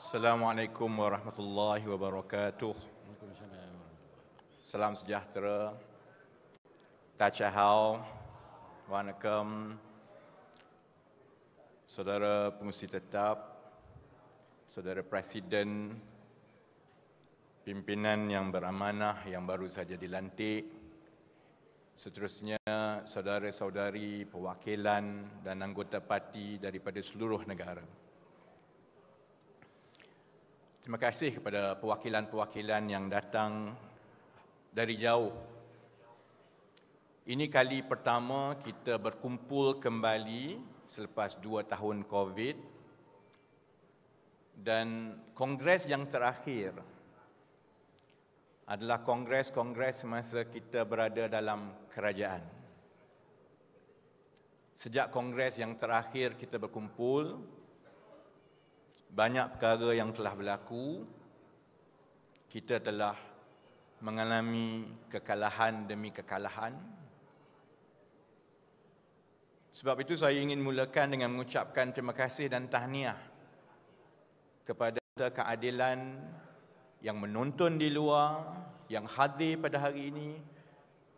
Assalamualaikum warahmatullahi wabarakatuh. Salam sejahtera. Tachahau, Wanakam, Saudara Pengurusi Tetap, Saudara Presiden, pimpinan yang beramanah yang baru saja dilantik, seterusnya saudara-saudari perwakilan dan anggota parti daripada seluruh negara. Terima kasih kepada perwakilan-perwakilan yang datang dari jauh. Ini kali pertama kita berkumpul kembali selepas 2 tahun COVID dan kongres yang terakhir adalah kongres-kongres semasa kita berada dalam kerajaan. Sejak kongres yang terakhir kita berkumpul, banyak perkara yang telah berlaku. Kita telah mengalami kekalahan demi kekalahan. Sebab itu saya ingin mulakan dengan mengucapkan terima kasih dan tahniah kepada keadilan yang menonton di luar, yang hadir pada hari ini,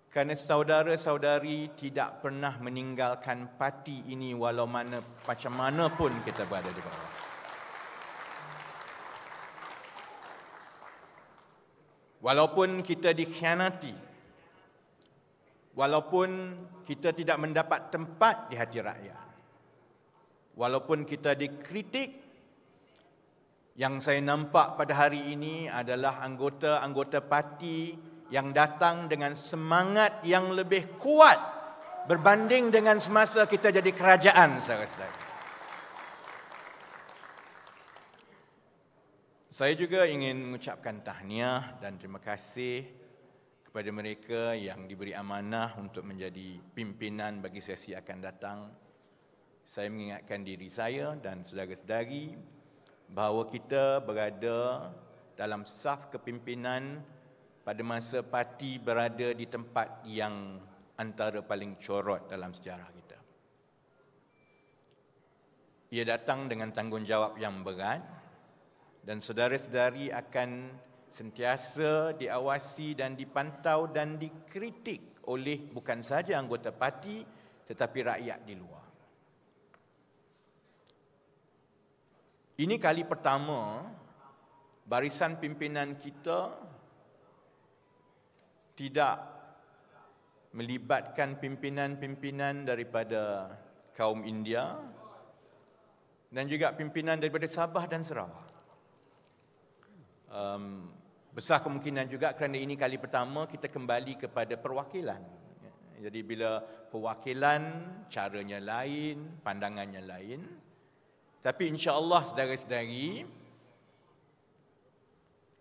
kerana saudara-saudari tidak pernah meninggalkan parti ini walau macam mana pun kita berada di bawah. Walaupun kita dikhianati, walaupun kita tidak mendapat tempat di hati rakyat, walaupun kita dikritik, yang saya nampak pada hari ini adalah anggota-anggota parti yang datang dengan semangat yang lebih kuat berbanding dengan semasa kita jadi kerajaan, saudara-saudara. Saya juga ingin mengucapkan tahniah dan terima kasih kepada mereka yang diberi amanah untuk menjadi pimpinan bagi sesi akan datang. Saya mengingatkan diri saya dan saudara-saudari bahawa kita berada dalam saf kepimpinan pada masa parti berada di tempat yang antara paling corot dalam sejarah kita. Ia datang dengan tanggungjawab yang berat, dan saudara-saudari akan sentiasa diawasi dan dipantau dan dikritik oleh bukan sahaja anggota parti tetapi rakyat di luar. Ini kali pertama barisan pimpinan kita tidak melibatkan pimpinan-pimpinan daripada kaum India dan juga pimpinan daripada Sabah dan Sarawak. Besar kemungkinan juga kerana ini kali pertama kita kembali kepada perwakilan. Jadi bila perwakilan caranya lain, pandangannya lain. Tapi insya-Allah saudara-saudari,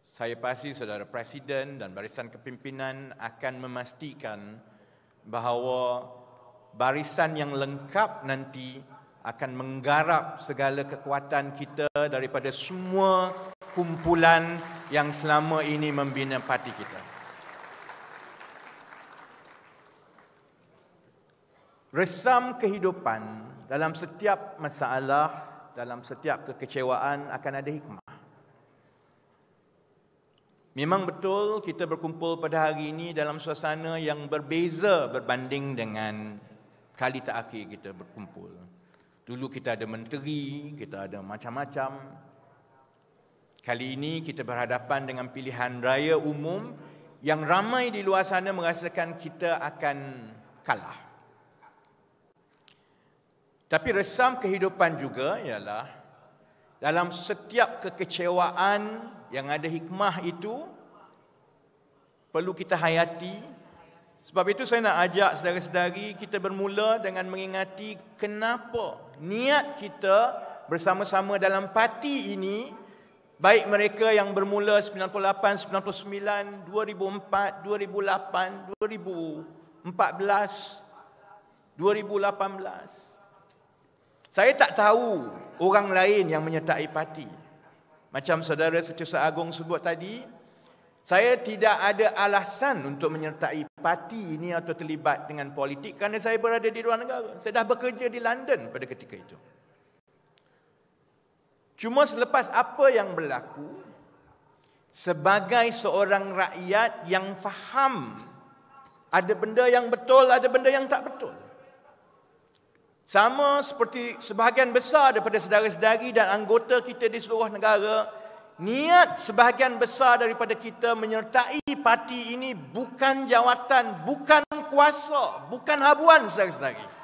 saya pasti saudara Presiden dan barisan kepimpinan akan memastikan bahawa barisan yang lengkap nanti akan menggarap segala kekuatan kita daripada semua kumpulan yang selama ini membina parti kita. Resam kehidupan dalam setiap masalah, dalam setiap kekecewaan akan ada hikmah. Memang betul kita berkumpul pada hari ini dalam suasana yang berbeza berbanding dengan kali terakhir kita berkumpul. Dulu kita ada menteri, kita ada macam-macam. Kali ini kita berhadapan dengan pilihan raya umum yang ramai di luar sana merasakan kita akan kalah. Tapi resam kehidupan juga ialah dalam setiap kekecewaan yang ada hikmah itu perlu kita hayati. Sebab itu saya nak ajak saudara-saudari kita bermula dengan mengingati kenapa niat kita bersama-sama dalam parti ini, baik mereka yang bermula 98, 99, 2004, 2008, 2014, 2018. Saya tak tahu orang lain yang menyertai parti. Macam saudara Setiausaha Agong sebut tadi, saya tidak ada alasan untuk menyertai parti ini atau terlibat dengan politik kerana saya berada di luar negara. Saya dah bekerja di London pada ketika itu. Cuma selepas apa yang berlaku, sebagai seorang rakyat yang faham ada benda yang betul, ada benda yang tak betul. Sama seperti sebahagian besar daripada saudara-saudari dan anggota kita di seluruh negara, niat sebahagian besar daripada kita menyertai parti ini bukan jawatan, bukan kuasa, bukan habuan saudara-saudari.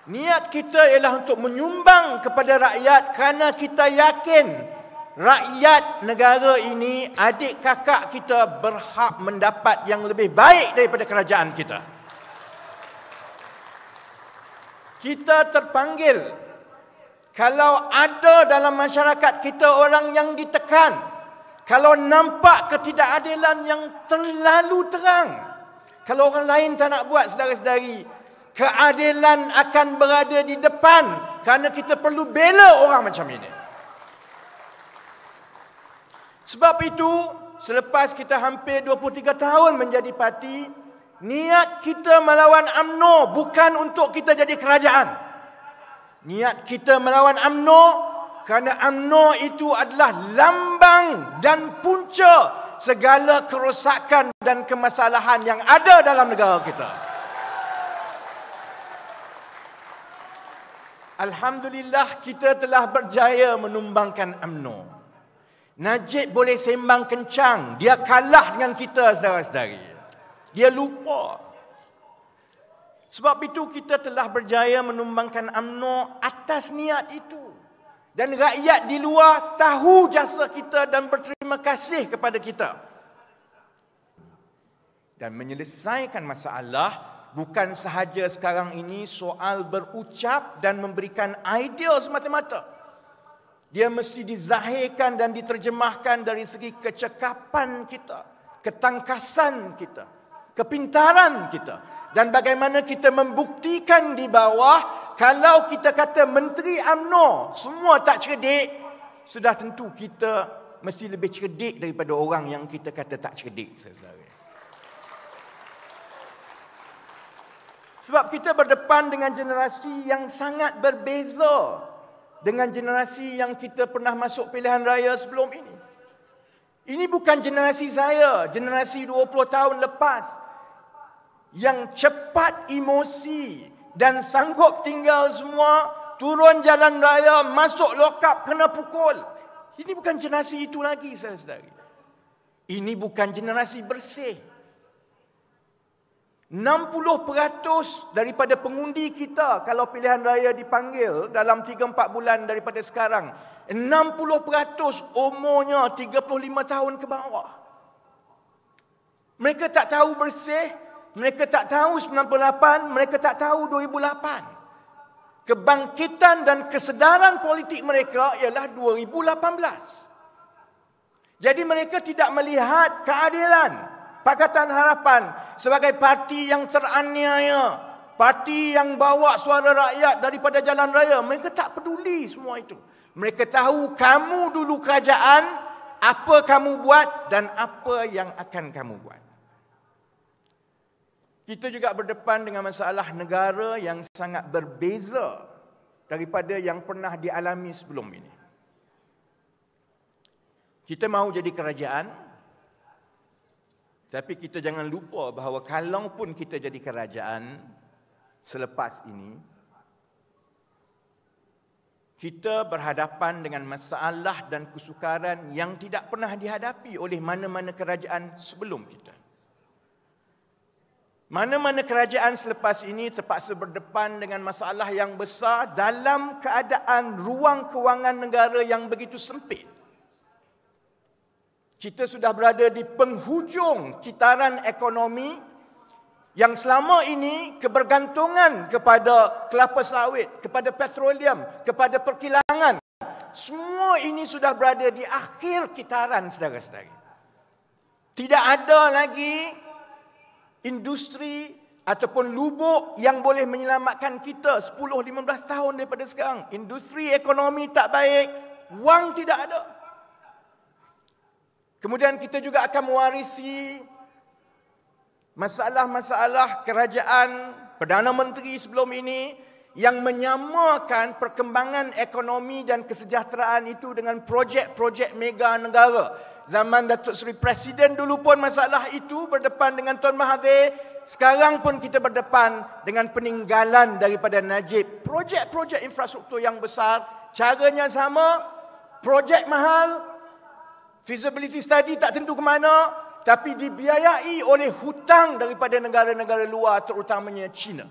Niat kita ialah untuk menyumbang kepada rakyat kerana kita yakin rakyat negara ini, adik kakak kita berhak mendapat yang lebih baik daripada kerajaan kita. Kita terpanggil, kalau ada dalam masyarakat kita orang yang ditekan, kalau nampak ketidakadilan yang terlalu terang, kalau orang lain tak nak buat saudara-saudari, keadilan akan berada di depan kerana kita perlu bela orang macam ini. Sebab itu, selepas kita hampir 23 tahun menjadi parti, niat kita melawan UMNO bukan untuk kita jadi kerajaan. Niat kita melawan UMNO kerana UMNO itu adalah lambang dan punca segala kerosakan dan kemasalahan yang ada dalam negara kita. Alhamdulillah, kita telah berjaya menumbangkan UMNO. Najib boleh sembang kencang, dia kalah dengan kita saudara-saudari. Dia lupa. Sebab itu kita telah berjaya menumbangkan UMNO atas niat itu. Dan rakyat di luar tahu jasa kita dan berterima kasih kepada kita. Dan menyelesaikan masalah bukan sahaja sekarang ini soal berucap dan memberikan idea semata-mata. Dia mesti dizahirkan dan diterjemahkan dari segi kecekapan kita, ketangkasan kita, kepintaran kita. Dan bagaimana kita membuktikan di bawah, kalau kita kata Menteri UMNO semua tak cerdik, sudah tentu kita mesti lebih cerdik daripada orang yang kita kata tak cerdik, saudara. Sebab kita berdepan dengan generasi yang sangat berbeza dengan generasi yang kita pernah masuk pilihan raya sebelum ini. Ini bukan generasi saya, generasi 20 tahun lepas yang cepat emosi dan sanggup tinggal semua, turun jalan raya, masuk lokap, kena pukul. Ini bukan generasi itu lagi, saudara-saudari. Ini bukan generasi bersih. 60% daripada pengundi kita kalau pilihan raya dipanggil dalam 3-4 bulan daripada sekarang, 60% umurnya 35 tahun ke bawah. Mereka tak tahu bersih, mereka tak tahu 98, mereka tak tahu 2008. Kebangkitan dan kesedaran politik mereka ialah 2018. Jadi mereka tidak melihat keadilan Pakatan Harapan sebagai parti yang teraniaya, parti yang bawa suara rakyat daripada jalan raya. Mereka tak peduli semua itu. Mereka tahu kamu dulu kerajaan, apa kamu buat dan apa yang akan kamu buat. Kita juga berdepan dengan masalah negara yang sangat berbeza daripada yang pernah dialami sebelum ini. Kita mahu jadi kerajaan, tapi kita jangan lupa bahawa kalaupun kita jadi kerajaan selepas ini, kita berhadapan dengan masalah dan kesukaran yang tidak pernah dihadapi oleh mana-mana kerajaan sebelum kita. Mana-mana kerajaan selepas ini terpaksa berdepan dengan masalah yang besar dalam keadaan ruang kewangan negara yang begitu sempit. Kita sudah berada di penghujung kitaran ekonomi yang selama ini kebergantungan kepada kelapa sawit, kepada petroleum, kepada perkilangan. Semua ini sudah berada di akhir kitaran, saudara-saudari. Tidak ada lagi industri ataupun lubuk yang boleh menyelamatkan kita 10-15 tahun daripada sekarang. Industri ekonomi tak baik, wang tidak ada. Kemudian kita juga akan mewarisi masalah-masalah kerajaan Perdana Menteri sebelum ini yang menyamakan perkembangan ekonomi dan kesejahteraan itu dengan projek-projek mega negara. Zaman Datuk Seri Presiden dulu pun masalah itu berdepan dengan Tun Mahathir. Sekarang pun kita berdepan dengan peninggalan daripada Najib. Projek-projek infrastruktur yang besar, caranya sama, projek mahal, feasibility study tak tentu ke mana, tapi dibiayai oleh hutang daripada negara-negara luar, terutamanya China.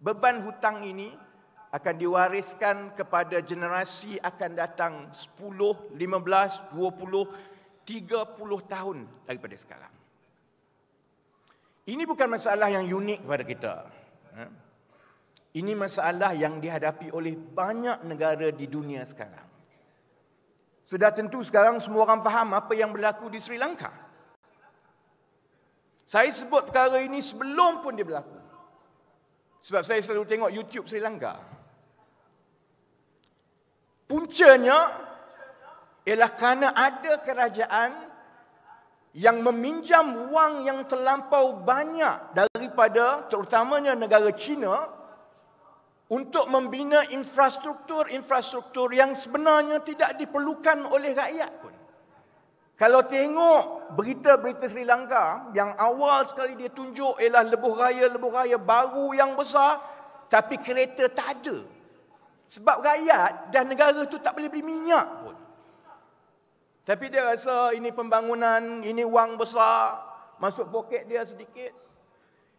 Beban hutang ini akan diwariskan kepada generasi akan datang 10, 15, 20, 30 tahun daripada sekarang. Ini bukan masalah yang unik kepada kita. Ini masalah yang dihadapi oleh banyak negara di dunia sekarang. Sudah tentu sekarang semua orang faham apa yang berlaku di Sri Lanka. Saya sebut perkara ini sebelum pun dia berlaku. Sebab saya selalu tengok YouTube Sri Lanka. Puncanya ialah kerana ada kerajaan yang meminjam wang yang terlampau banyak daripada terutamanya negara China untuk membina infrastruktur yang sebenarnya tidak diperlukan oleh rakyat pun. Kalau tengok berita-berita Sri Lanka, yang awal sekali dia tunjuk ialah lebuh raya baru yang besar, tapi kereta tak ada. Sebab rakyat dan negara tu tak boleh beli minyak pun. Tapi dia rasa ini pembangunan, ini wang besar, masuk poket dia sedikit.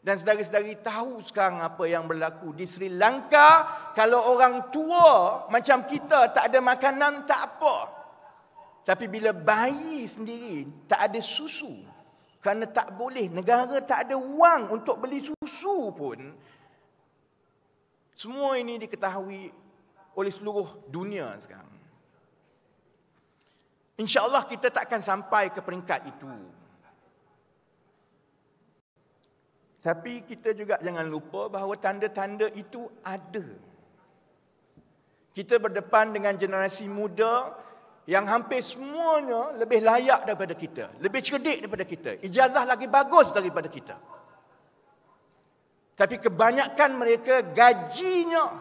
Dan saudara-saudari tahu sekarang apa yang berlaku di Sri Lanka. Kalau orang tua macam kita tak ada makanan, tak apa. Tapi bila bayi sendiri tak ada susu, kerana tak boleh, negara tak ada wang untuk beli susu pun. Semua ini diketahui oleh seluruh dunia sekarang. InsyaAllah kita tak akan sampai ke peringkat itu. Tapi kita juga jangan lupa bahawa tanda-tanda itu ada. Kita berdepan dengan generasi muda yang hampir semuanya lebih layak daripada kita, lebih cerdik daripada kita, ijazah lagi bagus daripada kita. Tapi kebanyakan mereka gajinya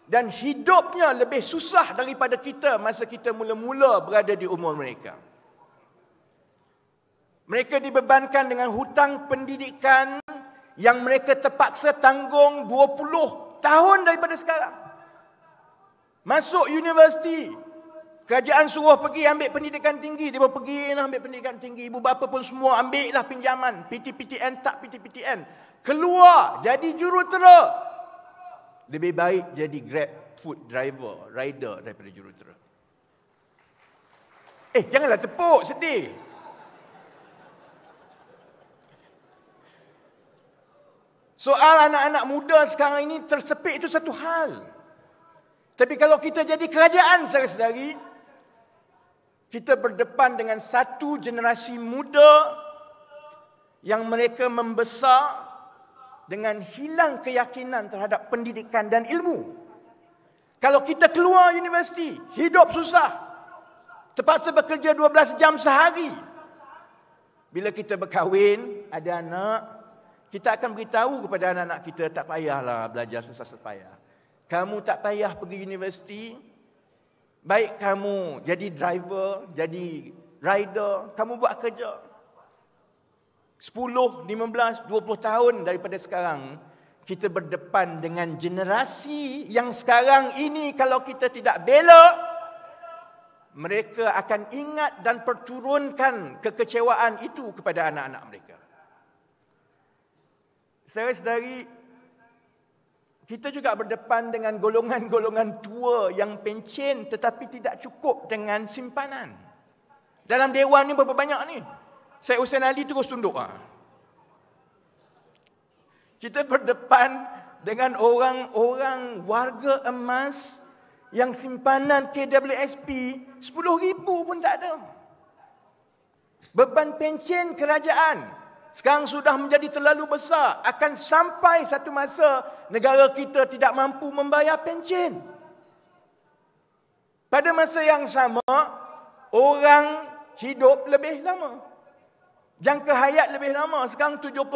dan hidupnya lebih susah daripada kita masa kita mula-mula berada di umur mereka. Mereka dibebankan dengan hutang pendidikan yang mereka terpaksa tanggung 20 tahun daripada sekarang. Masuk universiti, kerajaan suruh pergi ambil pendidikan tinggi, dia pun pergi nak ambil pendidikan tinggi. Ibu bapa pun semua ambil lah pinjaman, PTPTN tak PTPTN. Keluar jadi jurutera. Lebih baik jadi Grab food driver, rider daripada jurutera. Janganlah tepuk, sedih. Soal anak-anak muda sekarang ini tersepit itu satu hal. Tapi kalau kita jadi kerajaan, saudara-saudari, kita berdepan dengan satu generasi muda yang mereka membesar dengan hilang keyakinan terhadap pendidikan dan ilmu. Kalau kita keluar universiti, hidup susah, terpaksa bekerja 12 jam sehari. Bila kita berkahwin, ada anak, kita akan beritahu kepada anak-anak kita, tak payahlah belajar susah payah. Kamu tak payah pergi universiti, baik kamu jadi driver, jadi rider, kamu buat kerja. 10, 15, 20 tahun daripada sekarang, kita berdepan dengan generasi yang sekarang ini kalau kita tidak bela, mereka akan ingat dan perturunkan kekecewaan itu kepada anak-anak mereka. Saudara-saudari, kita juga berdepan dengan golongan-golongan tua yang pencen tetapi tidak cukup dengan simpanan. Dalam dewan ni berapa banyak ni? Syed Hussein Ali terus tunduk. Kita berdepan dengan orang-orang warga emas yang simpanan KWSP 10,000 pun tak ada. Beban pencen kerajaan sekarang sudah menjadi terlalu besar. Akan sampai satu masa negara kita tidak mampu membayar pencen. Pada masa yang sama, orang hidup lebih lama. Jangka hayat lebih lama. Sekarang 72.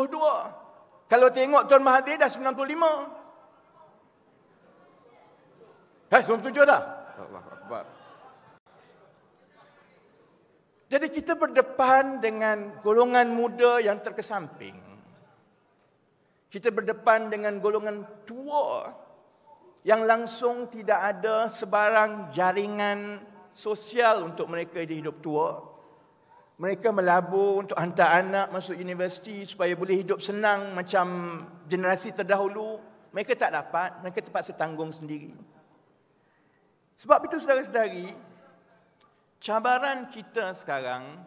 Kalau tengok Tun Mahathir dah 95. Semua setuju dah? Allahu Akbar. Jadi kita berdepan dengan golongan muda yang terkesamping. Kita berdepan dengan golongan tua yang langsung tidak ada sebarang jaringan sosial untuk mereka di hidup tua. Mereka melabur untuk hantar anak masuk universiti supaya boleh hidup senang macam generasi terdahulu. Mereka tak dapat, mereka terpaksa tanggung sendiri. Sebab itu saudara-saudari, cabaran kita sekarang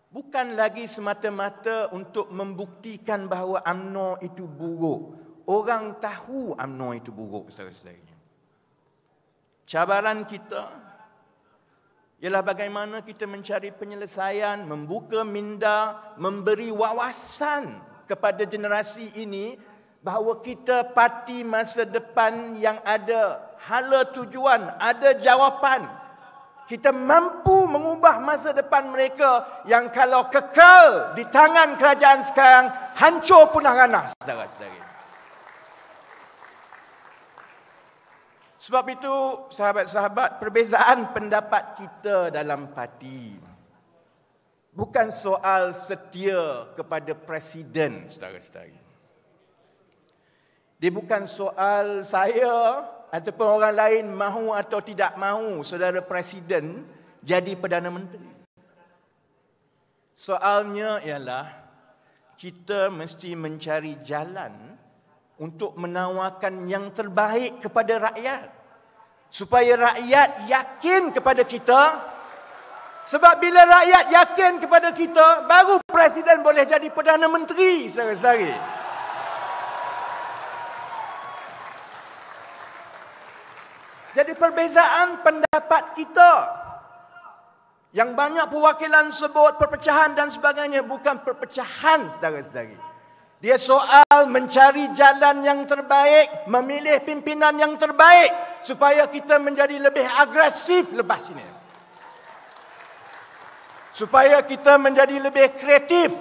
bukan lagi semata-mata untuk membuktikan bahawa UMNO itu buruk. Orang tahu UMNO itu buruk, saudara-saudari. Cabaran kita ialah bagaimana kita mencari penyelesaian, membuka minda, memberi wawasan kepada generasi ini bahawa kita parti masa depan yang ada hala tujuan, ada jawapan. Kita mampu mengubah masa depan mereka yang kalau kekal di tangan kerajaan sekarang, hancur punah ranah, saudara-saudari. Sebab itu, sahabat-sahabat, perbezaan pendapat kita dalam parti bukan soal setia kepada presiden, saudara-saudari. Dia bukan soal saya ataupun orang lain mahu atau tidak mahu saudara presiden jadi Perdana Menteri. Soalnya ialah kita mesti mencari jalan untuk menawarkan yang terbaik kepada rakyat. Supaya rakyat yakin kepada kita. Sebab bila rakyat yakin kepada kita, baru presiden boleh jadi Perdana Menteri, saudara-saudari. Jadi perbezaan pendapat kita yang banyak perwakilan sebut perpecahan dan sebagainya, bukan perpecahan, saudara-saudari. Dia soal mencari jalan yang terbaik, memilih pimpinan yang terbaik supaya kita menjadi lebih agresif lepas ini. Supaya kita menjadi lebih kreatif.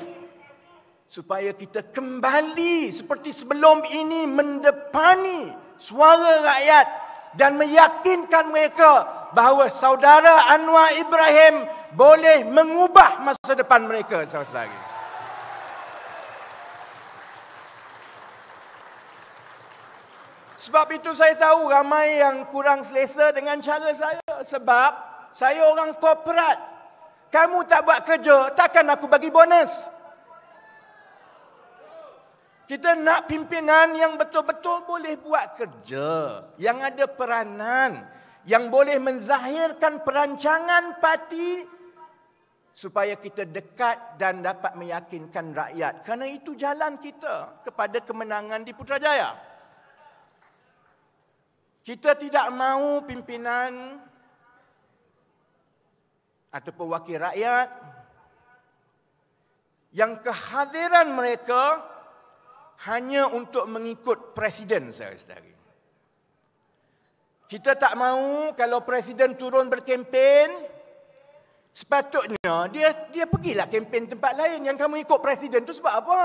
Supaya kita kembali seperti sebelum ini mendepani suara rakyat dan meyakinkan mereka bahawa saudara Anwar Ibrahim boleh mengubah masa depan mereka, saudara-saudari. Sebab itu saya tahu ramai yang kurang selesa dengan cara saya. Sebab saya orang korporat. Kamu tak buat kerja, takkan aku bagi bonus. Kita nak pimpinan yang betul-betul boleh buat kerja. Yang ada peranan. Yang boleh menzahirkan perancangan parti. Supaya kita dekat dan dapat meyakinkan rakyat. Kerana itu jalan kita kepada kemenangan di Putrajaya. Kita tidak mahu pimpinan ataupun wakil rakyat yang kehadiran mereka hanya untuk mengikut presiden, saudara-saudari. Kita tak mahu kalau presiden turun berkempen, sepatutnya dia pergilah kempen tempat lain. Yang kamu ikut presiden tu sebab apa?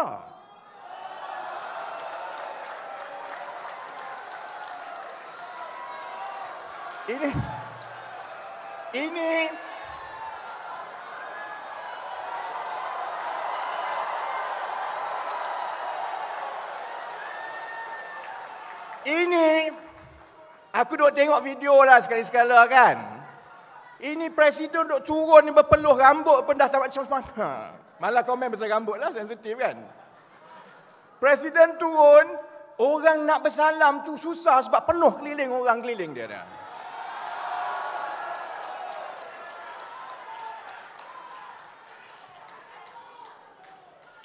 Ini aku duk tengok video lah sekali-sekala kan. Ini presiden duk turun ni berpeluh rambut pun dah tak macam mana. Malah komen pasal rambut lah, sensitif kan. Presiden turun, orang nak bersalam tu susah sebab penuh keliling orang keliling dia dah.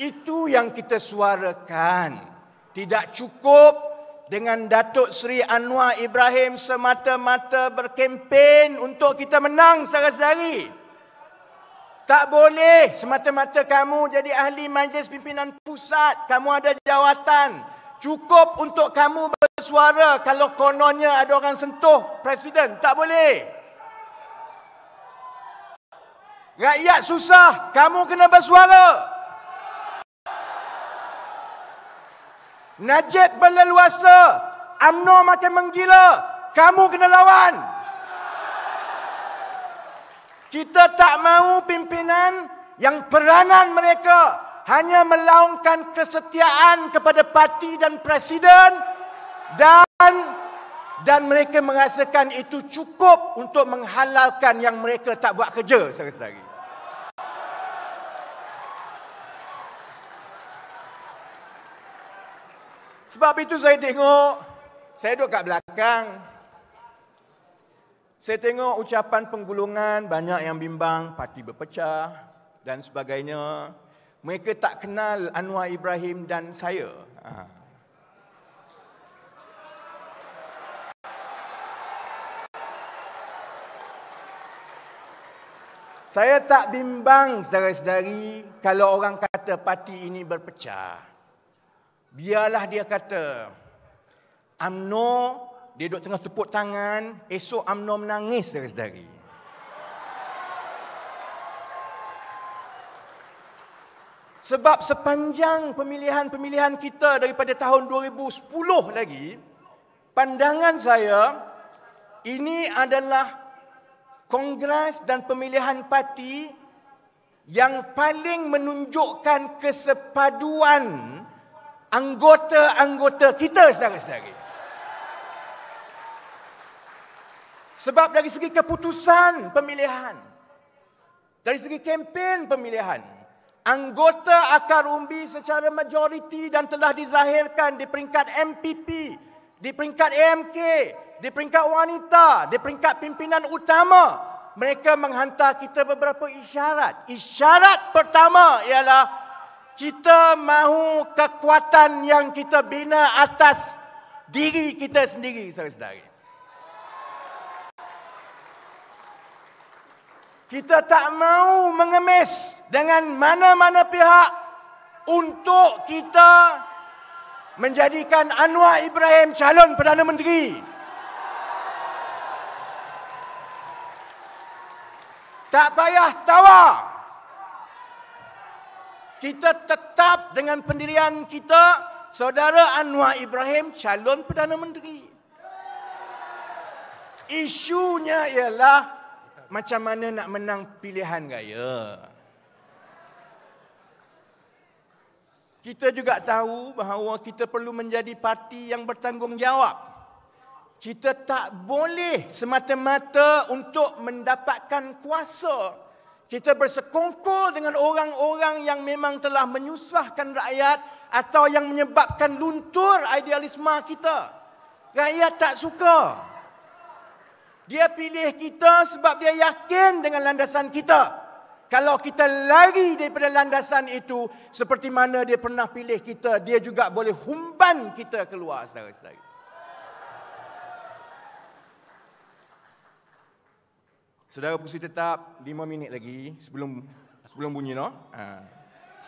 Itu yang kita suarakan. Tidak cukup dengan Datuk Seri Anwar Ibrahim semata-mata berkempen untuk kita menang, saudara-saudari. Tak boleh semata-mata kamu jadi ahli majlis pimpinan pusat, kamu ada jawatan. Cukup untuk kamu bersuara kalau kononnya ada orang sentuh presiden. Tak boleh. Rakyat susah, kamu kena bersuara. Najib berleluasa, UMNO makin menggila, kamu kena lawan. Kita tak mahu pimpinan yang peranan mereka hanya melaungkan kesetiaan kepada parti dan presiden dan mereka merasakan itu cukup untuk menghalalkan yang mereka tak buat kerja saudara-saudari. Sebab itu saya duduk kat belakang. Saya tengok ucapan penggulungan, banyak yang bimbang, parti berpecah dan sebagainya. Mereka tak kenal Anwar Ibrahim dan saya. Saya tak bimbang, saudara-saudari, kalau orang kata parti ini berpecah. Biarlah dia kata, UMNO, dia duduk tengah tepuk tangan, esok UMNO menangis, saudara-saudari. Sebab sepanjang pemilihan-pemilihan kita daripada tahun 2010 lagi, pandangan saya, ini adalah kongres dan pemilihan parti yang paling menunjukkan kesepaduan anggota-anggota kita, saudara-saudari. Sebab dari segi keputusan pemilihan, dari segi kempen pemilihan, anggota akar umbi secara majoriti dan telah dizahirkan di peringkat MPP, di peringkat AMK, di peringkat wanita, di peringkat pimpinan utama. Mereka menghantar kita beberapa isyarat. Isyarat pertama ialah kita mahu kekuatan yang kita bina atas diri kita sendiri, saudara-saudari. Kita tak mahu mengemis dengan mana-mana pihak untuk kita menjadikan Anwar Ibrahim calon Perdana Menteri. Tak payah tawar. Kita tetap dengan pendirian kita, saudara Anwar Ibrahim calon Perdana Menteri. Isunya ialah macam mana nak menang pilihan raya. Kita juga tahu bahawa kita perlu menjadi parti yang bertanggungjawab. Kita tak boleh semata-mata untuk mendapatkan kuasa. Kita bersekongkol dengan orang-orang yang memang telah menyusahkan rakyat atau yang menyebabkan luntur idealisme kita. Rakyat tak suka. Dia pilih kita sebab dia yakin dengan landasan kita. Kalau kita lari daripada landasan itu, seperti mana dia pernah pilih kita, dia juga boleh humban kita keluar, saudara-saudara. Saudara Pengerusi Tetap, 5 minit lagi sebelum bunyi, no?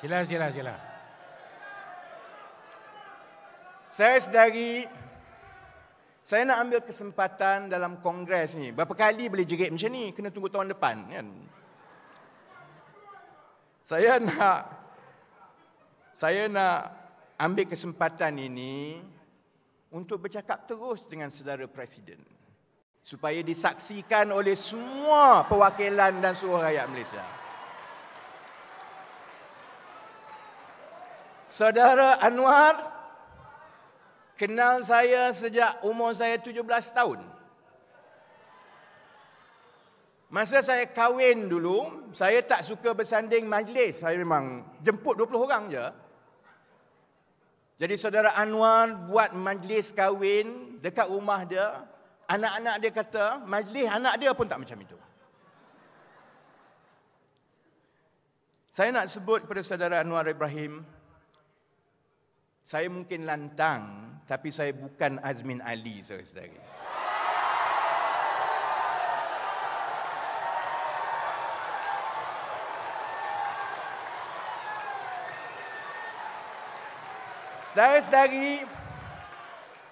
Sila. Saya nak ambil kesempatan dalam kongres ni. Berapa kali boleh jerit macam ni? Kena tunggu tahun depan, kan? Saya nak ambil kesempatan ini untuk bercakap terus dengan saudara Presiden. Supaya disaksikan oleh semua perwakilan dan seluruh rakyat Malaysia. Saudara Anwar kenal saya sejak umur saya 17 tahun. Masa saya kahwin dulu, saya tak suka bersanding majlis. Saya memang jemput 20 orang je. Jadi saudara Anwar buat majlis kahwin dekat rumah dia. Anak-anak dia kata, majlis anak dia pun tak macam itu. Saya nak sebut kepada saudara Anwar Ibrahim, saya mungkin lantang, tapi saya bukan Azmin Ali, saudara-saudari. Saudara-saudari,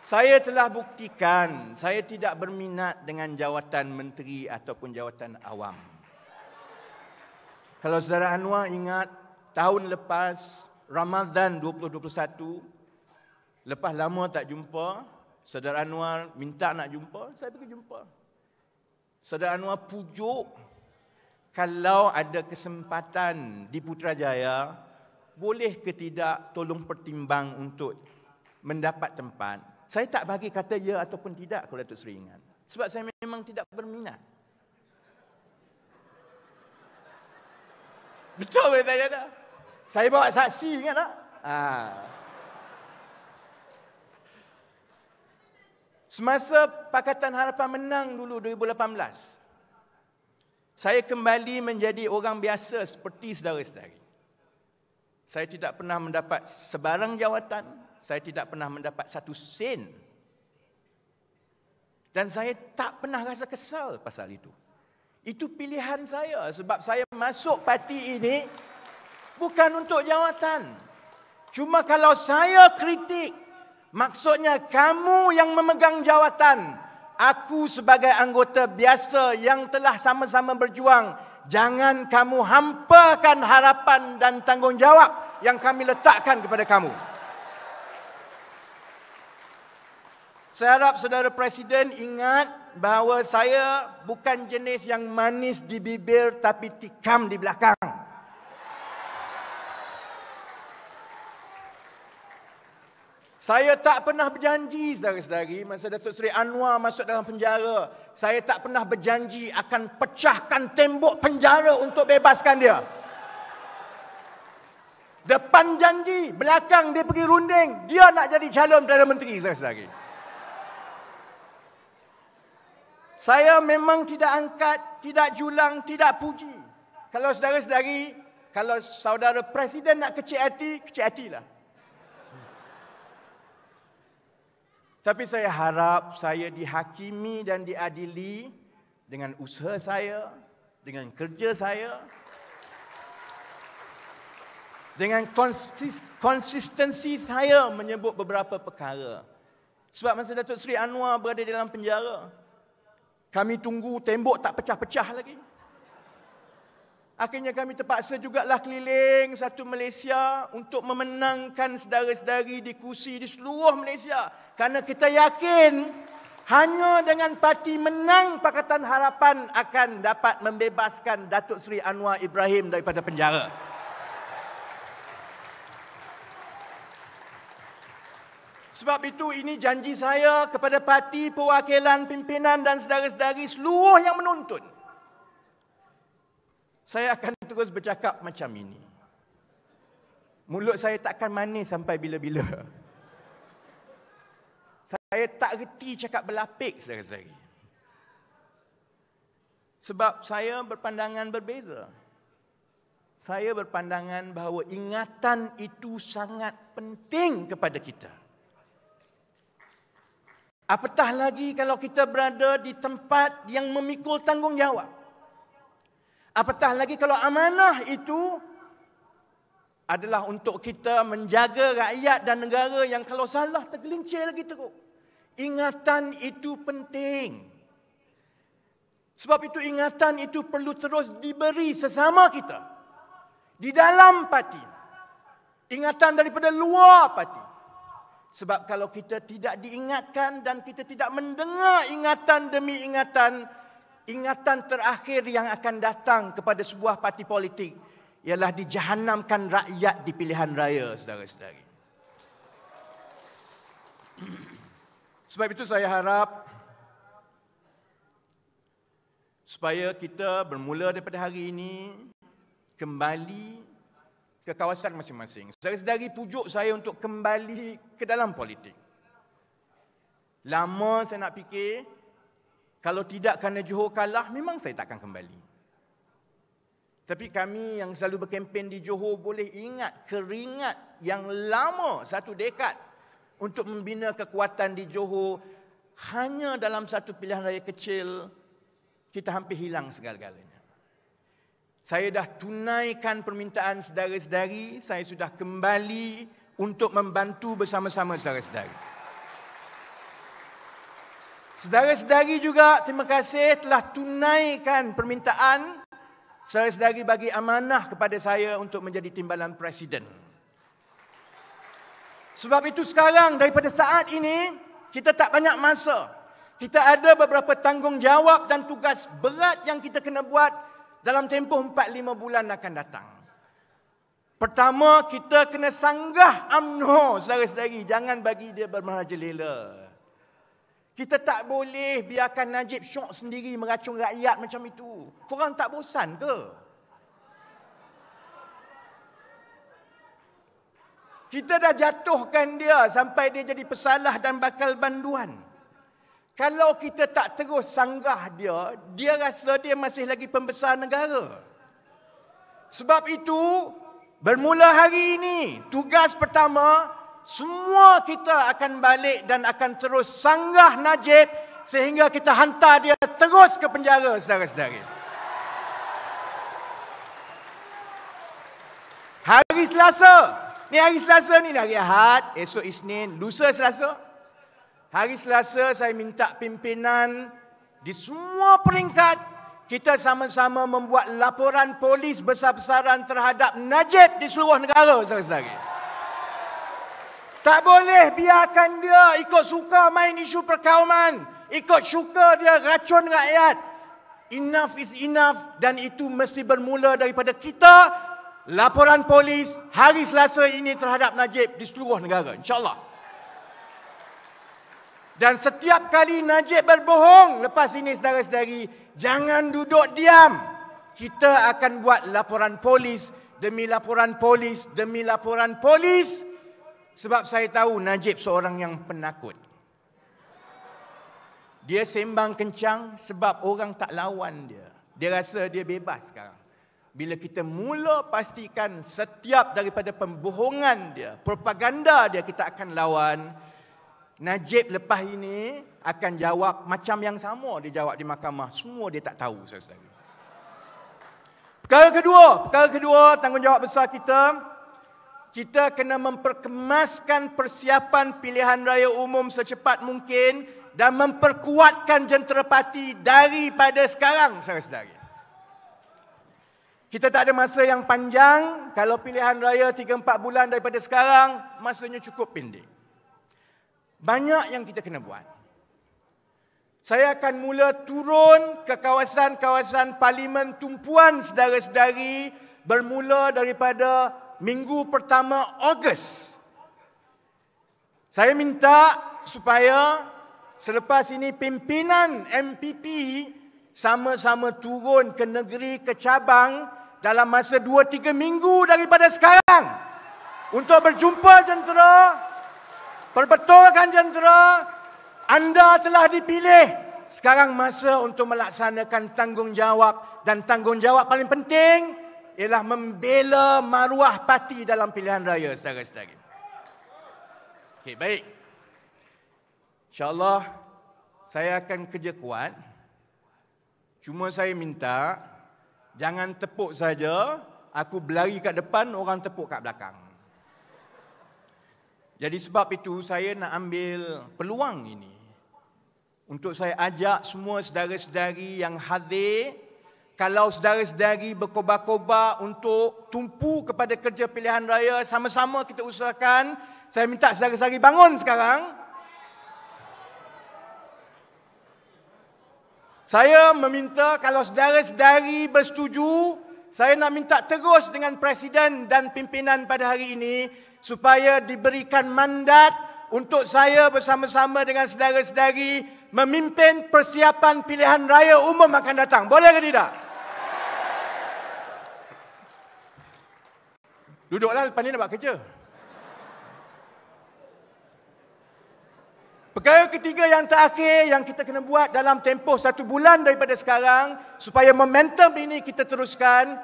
saya telah buktikan saya tidak berminat dengan jawatan menteri ataupun jawatan awam. Kalau saudara Anwar ingat, tahun lepas, Ramadan 2021, lepas lama tak jumpa, Saudara Anwar minta nak jumpa, saya pergi jumpa. Saudara Anwar pujuk, kalau ada kesempatan di Putrajaya, boleh ke tidak tolong pertimbang untuk mendapat tempat. Saya tak bagi kata ya ataupun tidak kalau Datuk Seri ingat. Sebab saya memang tidak berminat. Betul boleh tanya dah. Saya bawa saksi ingat tak? Semasa Pakatan Harapan menang dulu 2018, saya kembali menjadi orang biasa seperti saudara-saudari. Saya tidak pernah mendapat sebarang jawatan, saya tidak pernah mendapat satu sen. Dan saya tak pernah rasa kesal pasal itu. Itu pilihan saya sebab saya masuk parti ini bukan untuk jawatan. Cuma kalau saya kritik, maksudnya kamu yang memegang jawatan, aku sebagai anggota biasa yang telah sama-sama berjuang, jangan kamu hampakan harapan dan tanggungjawab yang kami letakkan kepada kamu. Saya harap saudara Presiden ingat bahawa saya bukan jenis yang manis di bibir tapi tikam di belakang. Saya tak pernah berjanji, saudara-saudari, masa Datuk Seri Anwar masuk dalam penjara, saya tak pernah berjanji akan pecahkan tembok penjara untuk bebaskan dia. Depan janji, belakang dia pergi runding, dia nak jadi calon Perdana Menteri, saudara-saudari. Saya memang tidak angkat, tidak julang, tidak puji. Kalau saudara-saudari, kalau saudara Presiden nak kecil hatilah. Tapi saya harap saya dihakimi dan diadili dengan usaha saya, dengan kerja saya, dengan konsistensi saya menyebut beberapa perkara. Sebab masa Datuk Seri Anwar berada di dalam penjara, kami tunggu tembok tak pecah-pecah lagi. Akhirnya kami terpaksa jugalah keliling satu Malaysia untuk memenangkan saudara-saudari di kursi di seluruh Malaysia. Kerana kita yakin hanya dengan parti menang Pakatan Harapan akan dapat membebaskan Datuk Seri Anwar Ibrahim daripada penjara. Sebab itu ini janji saya kepada parti, perwakilan, pimpinan dan saudara-saudari seluruh yang menonton. Saya akan terus bercakap macam ini. Mulut saya takkan manis sampai bila-bila. Saya tak reti cakap berlapik, saudara-saudari. Sebab saya berpandangan berbeza. Saya berpandangan bahawa ingatan itu sangat penting kepada kita. Apatah lagi kalau kita berada di tempat yang memikul tanggungjawab. Apatah lagi kalau amanah itu adalah untuk kita menjaga rakyat dan negara yang kalau salah tergelincir lagi teruk. Ingatan itu penting. Sebab itu ingatan itu perlu terus diberi sesama kita. Di dalam parti. Ingatan daripada luar parti. Sebab kalau kita tidak diingatkan dan kita tidak mendengar ingatan demi ingatan, ingatan terakhir yang akan datang kepada sebuah parti politik ialah dijahanamkan rakyat di pilihan raya, saudara-saudari. Sebab itu saya harap supaya kita bermula daripada hari ini kembali ke kawasan masing-masing. Saudara-saudari pujuk saya untuk kembali ke dalam politik. Lama saya nak fikir, kalau tidak kerana Johor kalah, memang saya takkan kembali. Tapi kami yang selalu berkempen di Johor boleh ingat keringat yang lama, 1 dekad, untuk membina kekuatan di Johor. Hanya dalam satu pilihan raya kecil, kita hampir hilang segala-galanya. Saya dah tunaikan permintaan saudara-saudari, saya sudah kembali untuk membantu bersama-sama saudara-saudari. Saudara-saudari juga terima kasih telah tunaikan permintaan saudara-saudari bagi amanah kepada saya untuk menjadi timbalan Presiden. Sebab itu sekarang daripada saat ini Kita tak banyak masa. Kita ada beberapa tanggungjawab dan tugas berat yang kita kena buat dalam tempoh 4-5 bulan akan datang. Pertama, kita kena sanggah UMNO, saudara-saudari. Jangan bagi dia bermerajalela. Kita tak boleh biarkan Najib syok sendiri meracun rakyat macam itu. Korang tak bosan ke? Kita dah jatuhkan dia sampai dia jadi pesalah dan bakal banduan. Kalau kita tak terus sanggah dia, dia rasa dia masih lagi pembesar negara. Sebab itu, bermula hari ini, tugas pertama, semua kita akan balik dan akan terus sanggah Najib sehingga kita hantar dia terus ke penjara, saudara-saudari. Hari Selasa, ni hari Selasa ni hari Ahad, esok Isnin, lusa Selasa. Hari Selasa saya minta pimpinan di semua peringkat kita sama-sama membuat laporan polis besar-besaran terhadap Najib di seluruh negara, saudara-saudari. Tak boleh biarkan dia ikut suka main isu perkauman, ikut suka dia racun rakyat. Enough is enough dan itu mesti bermula daripada kita. Laporan polis hari Selasa ini terhadap Najib di seluruh negara, insya-Allah. Dan setiap kali Najib berbohong lepas ini, saudara-saudari, jangan duduk diam. Kita akan buat laporan polis demi laporan polis demi laporan polis. Sebab saya tahu Najib seorang yang penakut. Dia sembang kencang sebab orang tak lawan dia. Dia rasa dia bebas sekarang. Bila kita mula pastikan setiap daripada pembohongan dia, propaganda dia kita akan lawan, Najib lepas ini akan jawab macam yang sama dia jawab di mahkamah. Semua dia tak tahu, saudara-saudara. Perkara kedua, tanggungjawab besar kita kena memperkemaskan persiapan pilihan raya umum secepat mungkin dan memperkuatkan jentera parti daripada sekarang, saudara-saudara. Kita tak ada masa yang panjang. Kalau pilihan raya 3-4 bulan daripada sekarang, masanya cukup pendek. Banyak yang kita kena buat. Saya akan mula turun ke kawasan-kawasan parlimen tumpuan saudara-saudari bermula daripada minggu pertama Ogos. Saya minta supaya selepas ini pimpinan MPP sama-sama turun ke negeri, ke cabang dalam masa 2-3 minggu daripada sekarang untuk berjumpa jentera, perbetulkan jentera. Anda telah dipilih. Sekarang masa untuk melaksanakan tanggungjawab. Dan tanggungjawab paling penting ialah membela maruah parti dalam pilihan raya, saudara-saudari. Okey, baik. InsyaAllah saya akan kerja kuat. Cuma saya minta jangan tepuk saja, aku berlari kat depan, orang tepuk kat belakang. Jadi sebab itu saya nak ambil peluang ini untuk saya ajak semua saudara-saudari yang hadir, kalau saudara-saudari berkobar-kobar untuk tumpu kepada kerja pilihan raya, sama-sama kita usahakan. Saya minta saudara-saudari bangun sekarang. Saya meminta kalau saudara-saudari bersetuju, saya nak minta terus dengan Presiden dan pimpinan pada hari ini supaya diberikan mandat untuk saya bersama-sama dengan saudara-saudari memimpin persiapan pilihan raya umum akan datang. Boleh ke tidak? Duduklah, lepas ni nak buat kerja. Perkara ketiga yang terakhir yang kita kena buat dalam tempoh 1 bulan daripada sekarang supaya momentum ini kita teruskan,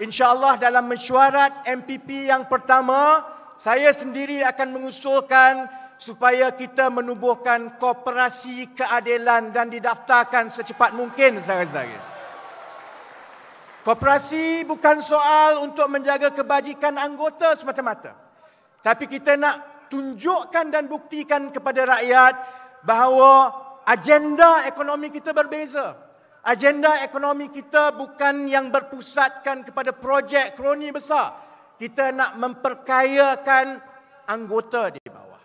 insya-Allah dalam mesyuarat MPP yang pertama, saya sendiri akan mengusulkan supaya kita menubuhkan koperasi keadilan dan didaftarkan secepat mungkin, saudara-saudara. Koperasi bukan soal untuk menjaga kebajikan anggota semata-mata. Tapi kita nak tunjukkan dan buktikan kepada rakyat bahawa agenda ekonomi kita berbeza. Agenda ekonomi kita bukan yang berpusatkan kepada projek kroni besar. Kita nak memperkayakan anggota di bawah.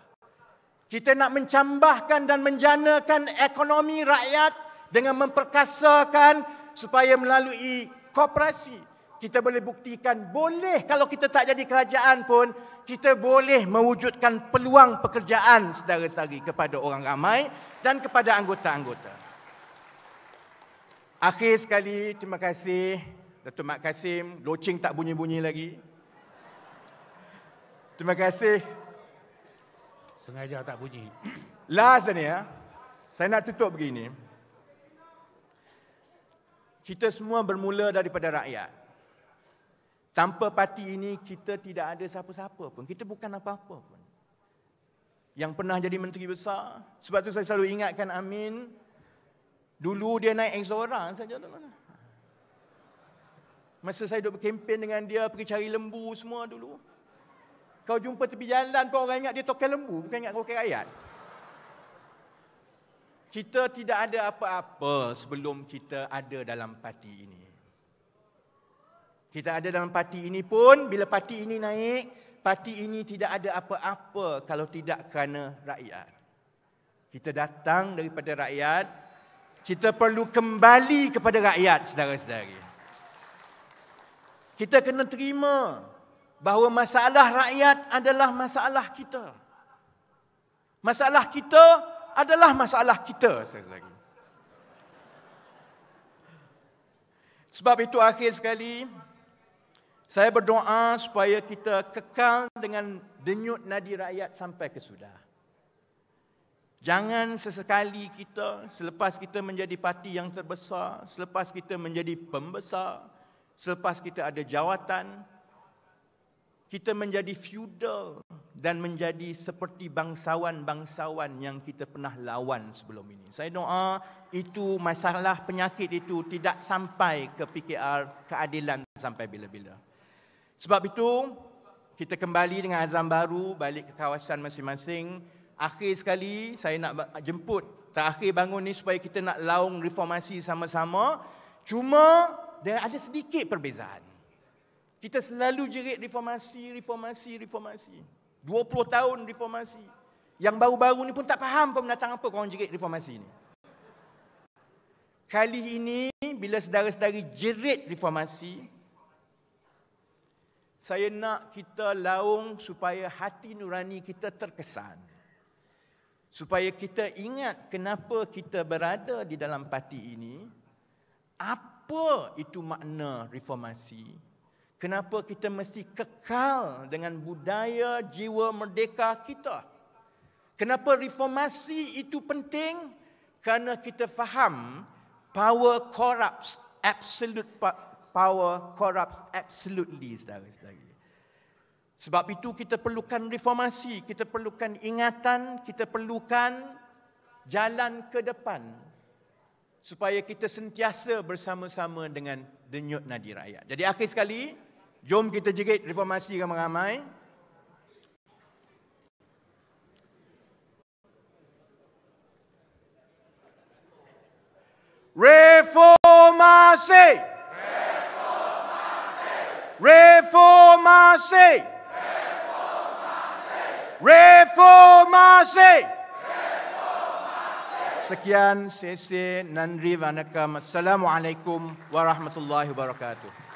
Kita nak mencambahkan dan menjanakan ekonomi rakyat dengan memperkasakan supaya melalui koperasi kita boleh buktikan boleh kalau kita tak jadi kerajaan pun kita boleh mewujudkan peluang pekerjaan saudara-saudari kepada orang ramai dan kepada anggota-anggota. Akhir sekali, terima kasih Datuk Mat Kasim. Loceng tak bunyi-bunyi lagi. Terima kasih. Sengaja tak bunyi. Last ni ya. Saya nak tutup begini. Kita semua bermula daripada rakyat. Tanpa parti ini kita tidak ada siapa-siapa pun. Kita bukan apa-apa pun. Yang pernah jadi menteri besar. Sebab tu saya selalu ingatkan Amin. Dulu dia naik Exora saja. Masa saya duduk berkempen dengan dia, pergi cari lembu semua dulu. Kau jumpa tepi jalan pun orang ingat dia tokai lembu, bukan ingat tokai rakyat. Kita tidak ada apa-apa sebelum kita ada dalam parti ini. Kita ada dalam parti ini pun, bila parti ini naik, parti ini tidak ada apa-apa kalau tidak kerana rakyat. Kita datang daripada rakyat, kita perlu kembali kepada rakyat, saudara-saudari. Kita kena terima bahawa masalah rakyat adalah masalah kita. Masalah kita adalah masalah kita, saudara-saudari. Sebab itu akhir sekali, saya berdoa supaya kita kekal dengan denyut nadi rakyat sampai ke sudah. Jangan sesekali kita, selepas kita menjadi parti yang terbesar, selepas kita menjadi pembesar, selepas kita ada jawatan, kita menjadi feudal dan menjadi seperti bangsawan-bangsawan yang kita pernah lawan sebelum ini. Saya doa itu masalah penyakit itu tidak sampai ke PKR keadilan sampai bila-bila. Sebab itu, kita kembali dengan azam baru, balik ke kawasan masing-masing. Akhir sekali, saya nak jemput terakhir bangun ni supaya kita nak laung reformasi sama-sama. Cuma, ada sedikit perbezaan. Kita selalu jerit reformasi. 20 tahun reformasi. Yang baru-baru ni pun tak faham pemenatang apa korang jerit reformasi ni. Kali ini, bila saudara-saudari jerit reformasi, saya nak kita laung supaya hati nurani kita terkesan. Supaya kita ingat kenapa kita berada di dalam parti ini. Apa itu makna reformasi? Kenapa kita mesti kekal dengan budaya jiwa merdeka kita? Kenapa reformasi itu penting? Kerana kita faham power corrupts power corrupts absolutely, saudara-saudari. Sebab itu kita perlukan reformasi, kita perlukan ingatan, kita perlukan jalan ke depan. Supaya kita sentiasa bersama-sama dengan denyut nadi rakyat. Jadi akhir sekali, jom kita jerit reformasi ramai-ramai. Reformasi! Reformasi! Reformasi! Sekian, sesi, nandri, vanakam. Assalamualaikum warahmatullahi wabarakatuh.